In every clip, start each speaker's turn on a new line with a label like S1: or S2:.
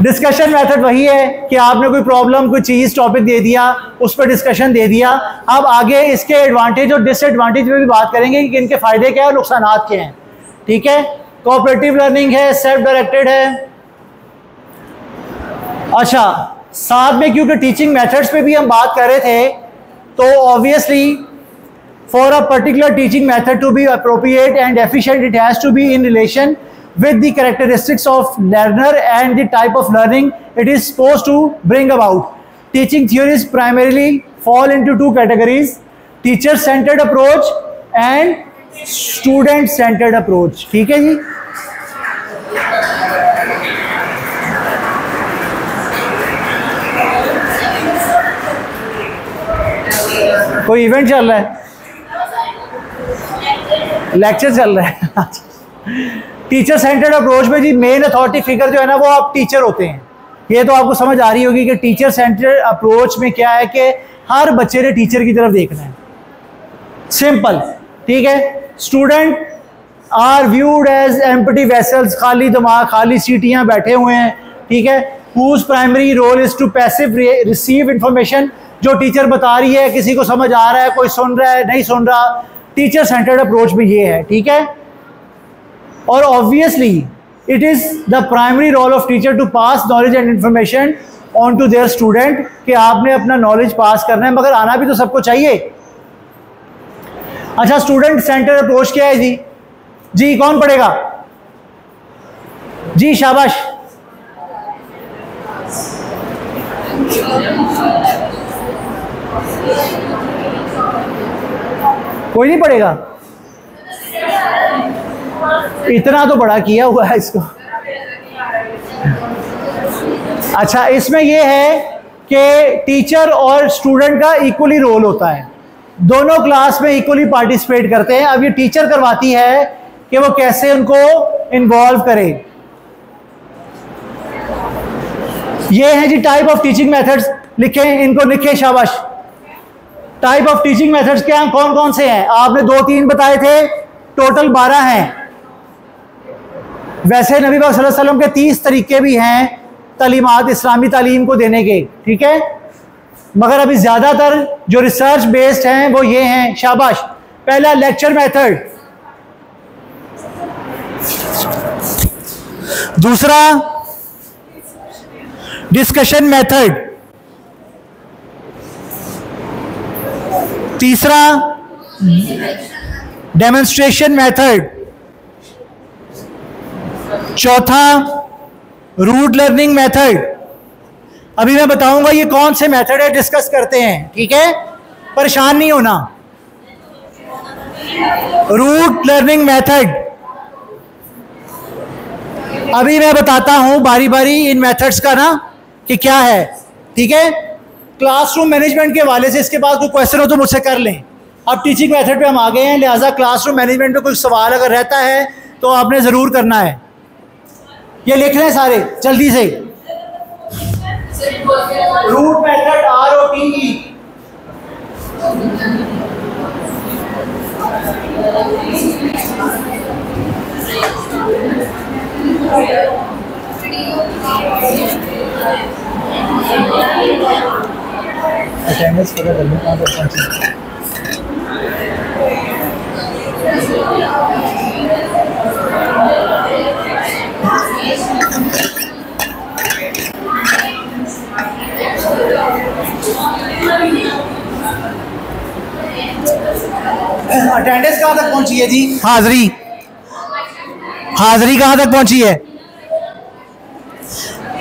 S1: Discussion method वही है कि आपने कोई प्रॉब्लम, कोई चीज़, टॉपिक दे दिया, उस पर डिस्कशन दे दिया। अब आगे इसके एडवांटेज और डिसएडवांटेज में भी बात करेंगे कि इनके फ़ायदे क्या है, नुकसान क्या हैं। ठीक है, कोऑपरेटिव लर्निंग है, सेल्फ डायरेक्टेड है। अच्छा, साथ में क्योंकि टीचिंग मेथड्स पे भी हम बात कर रहे थे, तो obviously for a particular teaching method to be appropriate and efficient it has to be in relation with the characteristics of learner and the type of learning it is supposed to bring about. Teaching theories primarily fall into two categories: teacher-centered approach and student-centered approach. ठीक है जी। कोई event चल रहा है, lecture चल रहा है। Teacher centred approach में जी मेन अथॉरिटी फिगर जो है ना वो आप टीचर होते हैं। ये तो आपको समझ आ रही होगी कि टीचर सेंटर्ड अप्रोच में क्या है कि हर बच्चे ने टीचर की तरफ देखना है, सिंपल। ठीक है, student are viewed as empty vessels, खाली दिमाग, खाली सीटियां बैठे हुए हैं। ठीक है, whose primary role is to passive receive information. जो टीचर बता रही है, किसी को समझ आ रहा है, कोई सुन रहा है, नहीं सुन रहा, टीचर सेंटर्ड अप्रोच में ये है। ठीक है, और obviously it is the primary role of teacher to pass knowledge and information on to their student, कि आपने अपना नॉलेज पास करना है, मगर आना भी तो सबको चाहिए। अच्छा, स्टूडेंट सेंटर अप्रोच क्या है जी? जी कौन पढ़ेगा? जी शाबाश। कोई नहीं पढ़ेगा? इतना तो बड़ा किया हुआ है इसको। अच्छा, इसमें यह है कि टीचर और स्टूडेंट का इक्वली रोल होता है, दोनों क्लास में इक्वली पार्टिसिपेट करते हैं। अब ये टीचर करवाती है कि वो कैसे उनको इन्वॉल्व करे। ये है जी टाइप ऑफ टीचिंग मेथड्स, लिखें इनको, लिखें शाबाश। टाइप ऑफ टीचिंग मेथड्स क्या, कौन कौन से हैं? आपने 2-3 बताए थे, टोटल 12 हैं। वैसे नबी पाक सल्लल्लाहु अलैहि वसल्लम के 30 तरीके भी हैं तालीमात, इस्लामी तालीम को देने के। ठीक है, मगर अभी ज़्यादातर जो रिसर्च बेस्ड हैं वो ये हैं। शाबाश। पहला लेक्चर मेथड, दूसरा डिस्कशन मेथड, तीसरा डेमोन्स्ट्रेशन मेथड, चौथा रूट लर्निंग मेथड। अभी मैं बताऊंगा ये कौन से मेथड है, डिस्कस करते हैं। ठीक है, परेशान नहीं होना। रूट लर्निंग मेथड अभी मैं बताता हूं बारी बारी इन मेथड्स का ना कि क्या है। ठीक है, क्लासरूम मैनेजमेंट के हवाले से इसके बाद कोई क्वेश्चन हो तो मुझसे कर लें। अब टीचिंग मेथड पे हम आ गए हैं, लिहाजा क्लासरूम मैनेजमेंट पे कोई सवाल अगर रहता है तो आपने ज़रूर करना है। ये लिख रहे हैं सारे जल्दी से। Root method, ROTE। अटेंडेंस पता कर लो कहाँ तक पहुंची। अटेंडेंस कहाँ तक पहुंची है जी? हाजिरी, हाजिरी कहाँ तक पहुंची है?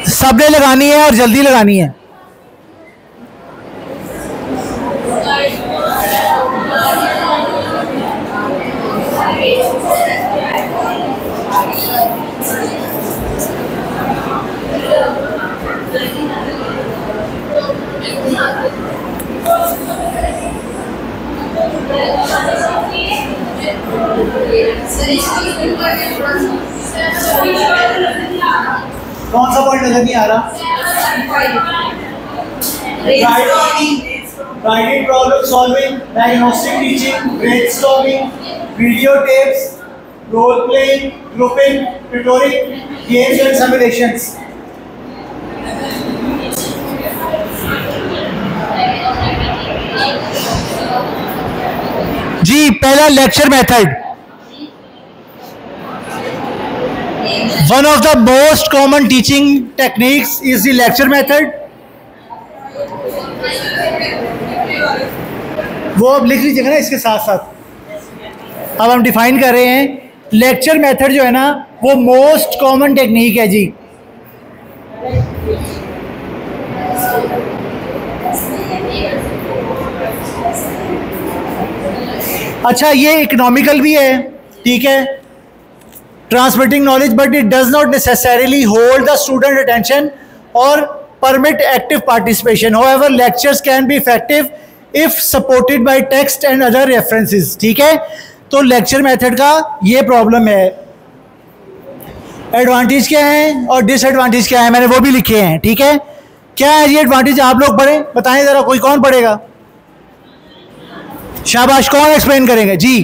S1: सबने लगानी है और जल्दी लगानी है। कौन सा पॉइंट नजर नहीं आ रहा? Guided problem solving, diagnostic teaching, brainstorming, video tapes, role playing, grouping, tutoring, games and simulations. जी पहला lecture method, one of the most common teaching techniques is the lecture method. वो अब लिख लीजिएगा ना इसके साथ साथ। अब हम डिफाइन कर रहे हैं लेक्चर मेथड जो है ना वो मोस्ट कॉमन टेक्निक है जी। अच्छा ये इकोनॉमिकल भी है, ठीक है, transmitting knowledge, but it does not necessarily hold the student attention और permit active participation. However lectures can be effective if supported by text and other references, ठीक है। तो लेक्चर मेथड का ये प्रॉब्लम है। एडवांटेज क्या है और डिसएडवांटेज क्या है मैंने वो भी लिखे हैं, ठीक है। क्या है ये एडवांटेज, आप लोग पढ़ें, बताएं जरा, कोई कौन पढ़ेगा? शाबाश, कौन एक्सप्लेन करेंगे जी?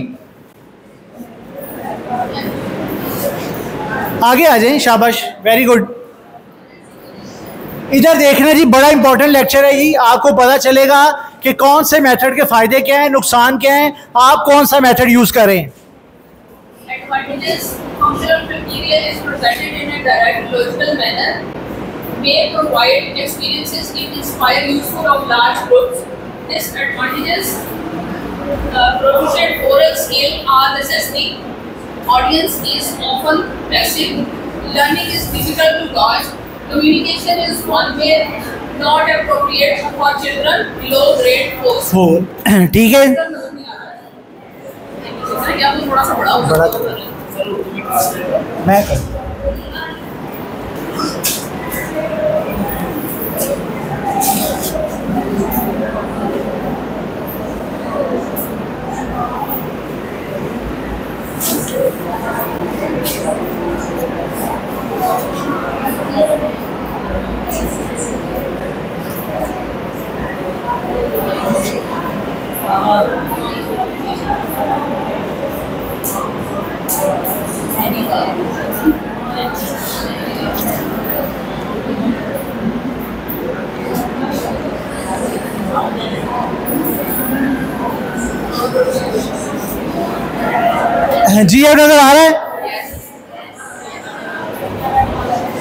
S1: आगे आ जाएं, शाबाश, वेरी गुड। इधर देखना जी, बड़ा इंपॉर्टेंट लेक्चर है जी। आपको पता चलेगा कि कौन से मेथड के फायदे क्या हैं, नुकसान क्या हैं, आप कौन सा मेथड यूज करें।
S2: Advantages: functional material is presented in a direct, logical manner, may provide experiences that inspire useful of large groups. Disadvantages: proficient oral skill are necessary. Audience is often passive. Learning is difficult to gauge. Communication is one way, not appropriate for children below grade 4.
S1: ठीक है,
S2: थोड़ा सा बड़ा
S1: मैं जी अब नजर आ रहा है।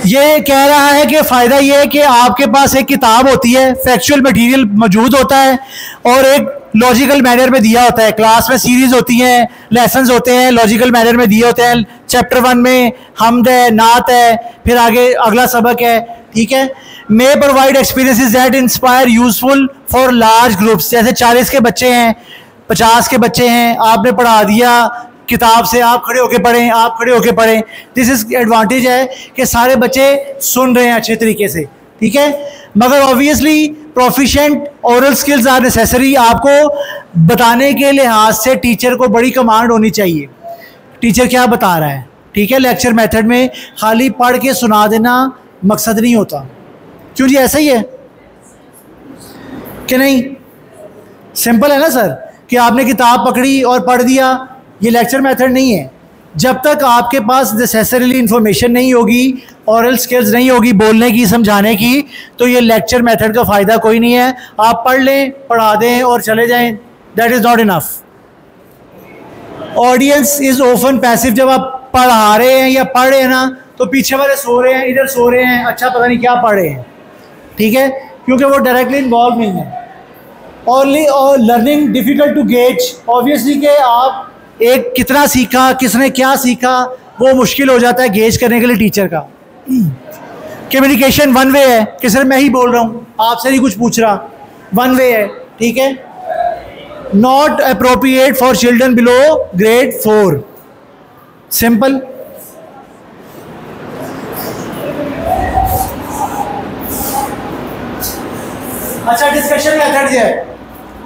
S1: ये कह रहा है कि फ़ायदा ये है कि आपके पास एक किताब होती है, फैक्चुअल मटेरियल मौजूद होता है और एक लॉजिकल मैनर में दिया होता है। क्लास में सीरीज होती हैं, लेसन्स होते हैं, लॉजिकल मैनर में दिए होते हैं। चैप्टर 1 में हमद है, नात है, फिर आगे अगला सबक है, ठीक है। May provide experiences that inspire useful for large groups. जैसे 40 के बच्चे हैं, 50 के बच्चे हैं, आपने पढ़ा दिया किताब से, आप खड़े होके पढ़ें, आप खड़े होके पढ़ें। दिस इज एडवांटेज है कि सारे बच्चे सुन रहे हैं अच्छे तरीके से, ठीक है। मगर obviously proficient oral skills are necessary. आपको बताने के लिहाज से टीचर को बड़ी कमांड होनी चाहिए, टीचर क्या बता रहा है, ठीक है। लेक्चर मेथड में खाली पढ़ के सुना देना मकसद नहीं होता। क्यों जी, ऐसा ही है कि नहीं? सिंपल है ना सर, कि आपने किताब पकड़ी और पढ़ दिया, ये लेक्चर मेथड नहीं है। जब तक आपके पास नेसेसरीली इंफॉर्मेशन नहीं होगी, ओरल स्किल्स नहीं होगी बोलने की, समझाने की, तो ये लेक्चर मेथड का फ़ायदा कोई नहीं है। आप पढ़ लें, पढ़ा दें और चले जाएं, that is not enough. Audience is often passive. जब आप पढ़ा रहे हैं या पढ़ रहे हैं ना, तो पीछे वाले सो रहे हैं, इधर सो रहे हैं, अच्छा पता नहीं क्या पढ़ रहे हैं, ठीक है, क्योंकि वो डायरेक्टली इन्वॉल्व नहीं है। ओनली और learning difficult to gauge. Obviously कि आप एक कितना सीखा, किसने क्या सीखा, वो मुश्किल हो जाता है गेज करने के लिए टीचर का। कम्युनिकेशन वन वे है कि सर मैं ही बोल रहा हूँ, आपसे नहीं कुछ पूछ रहा, वन वे है, ठीक है। Not appropriate for children below grade 4, simple. अच्छा, डिस्कशन मेथड है।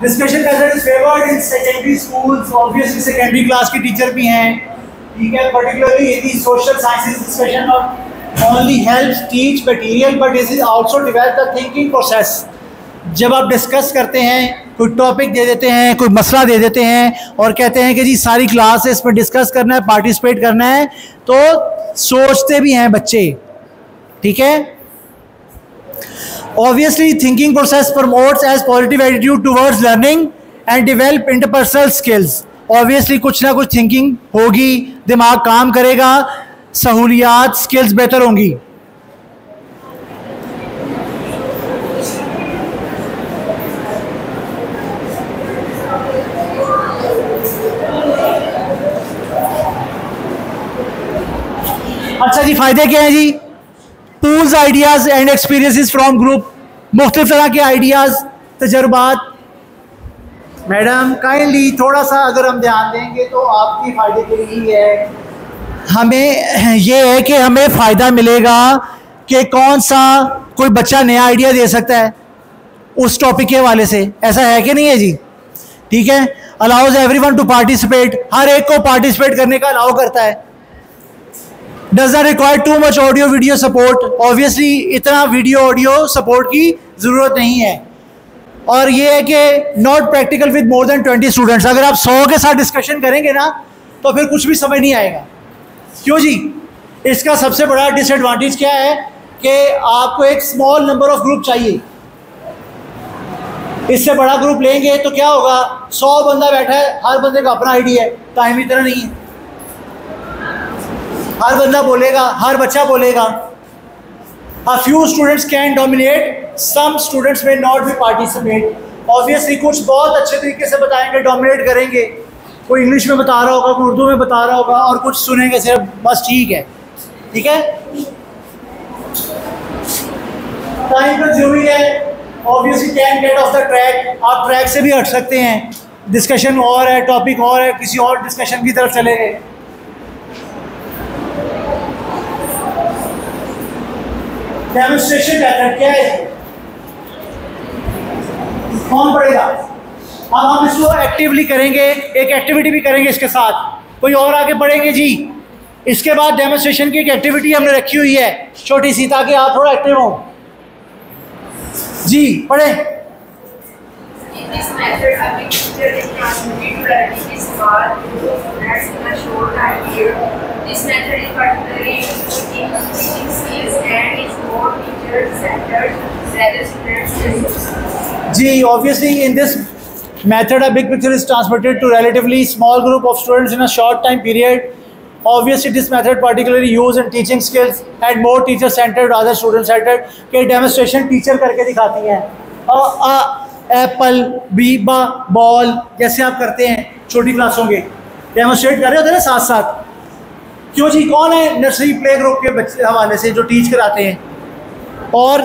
S1: Discussion method is favoured in secondary schools. Obviously secondary class के टीचर भी हैं, ठीक है। Particularly in social sciences discussion not only helps teach material but it is also develop the thinking process. जब आप discuss करते हैं, कोई टॉपिक दे देते हैं, कोई मसला दे देते हैं और कहते हैं कि जी सारी क्लास है, इस पर डिस्कस करना है, पार्टिसिपेट करना है, तो सोचते भी हैं बच्चे, ठीक है। Obviously, thinking process promotes as positive attitude towards learning and develop interpersonal skills. Obviously कुछ ना कुछ थिंकिंग होगी, दिमाग काम करेगा, सहूलियात स्किल्स बेहतर होंगी। अच्छा जी, फायदे क्या हैं जी? Pools ideas and experiences from group, मुख्तलिफ तरह के आइडियाज, तजर्बात। मैडम काइंडली थोड़ा सा अगर हम ध्यान देंगे तो आपके फ़ायदे के लिए ही है। हमें ये है कि हमें फ़ायदा मिलेगा कि कौन सा कोई बच्चा नया आइडिया दे सकता है उस टॉपिक के हवाले से, ऐसा है कि नहीं है जी? ठीक है। अलाउज एवरीवन टू पार्टिसिपेट, हर एक को पार्टिसिपेट करने का अलाउ करता है। Does not require too much audio video support, obviously इतना वीडियो ऑडियो सपोर्ट की ज़रूरत नहीं है। और ये है कि not practical with more than 20 students, अगर आप 100 के साथ डिस्कशन करेंगे ना तो फिर कुछ भी समझ नहीं आएगा। क्यों जी? इसका सबसे बड़ा डिसएडवांटेज क्या है कि आपको एक स्मॉल नंबर ऑफ ग्रुप चाहिए। इससे बड़ा ग्रुप लेंगे तो क्या होगा, 100 बंदा बैठा है, हर बंदे का अपना आइडिया है, टाइम इतना नहीं है, हर बंदा बोलेगा, हर बच्चा बोलेगा। A few students can dominate, some students may not be participate. Obviously कुछ बहुत अच्छे तरीके से बताएंगे, डोमिनेट करेंगे, कोई इंग्लिश में बता रहा होगा, कोई उर्दू में बता रहा होगा, और कुछ सुनेंगे सिर्फ, बस ठीक है। ठीक है, टाइम कंज्यूमिंग है, obviously can get of the track, आप ट्रैक से भी हट सकते हैं, डिस्कशन और है, टॉपिक और है, किसी और डिस्कशन की तरफ चले गए। डेमोन्स्ट्रेशन मेथड क्या है, कौन पढ़ेगा? अब हम इसको एक्टिवली करेंगे, एक एक्टिविटी भी करेंगे इसके साथ, कोई और आगे बढ़ेंगे जी। इसके बाद डेमोन्स्ट्रेशन की एक एक्टिविटी हमने रखी हुई है छोटी सी, ताकि आप थोड़ा एक्टिव हो जी। पढ़े।
S2: This method is particularly useful in teaching skills and is more teacher-centered rather student-centered.
S1: Ji, obviously in this method a big picture is transmitted to relatively small group of students in a short time period. Obviously this method particularly used in teaching skills and more teacher-centered rather student-centered. के demonstration teacher करके दिखाती हैं, Apple, B, ball जैसे आप करते हैं छोटी क्लासों के, डेमोन्स्ट्रेट कर रहे होते हैं ना साथ साथ। क्यों जी? कौन है नर्सरी प्ले ग्रुप के बच्चे हवाले से जो टीच कराते हैं? और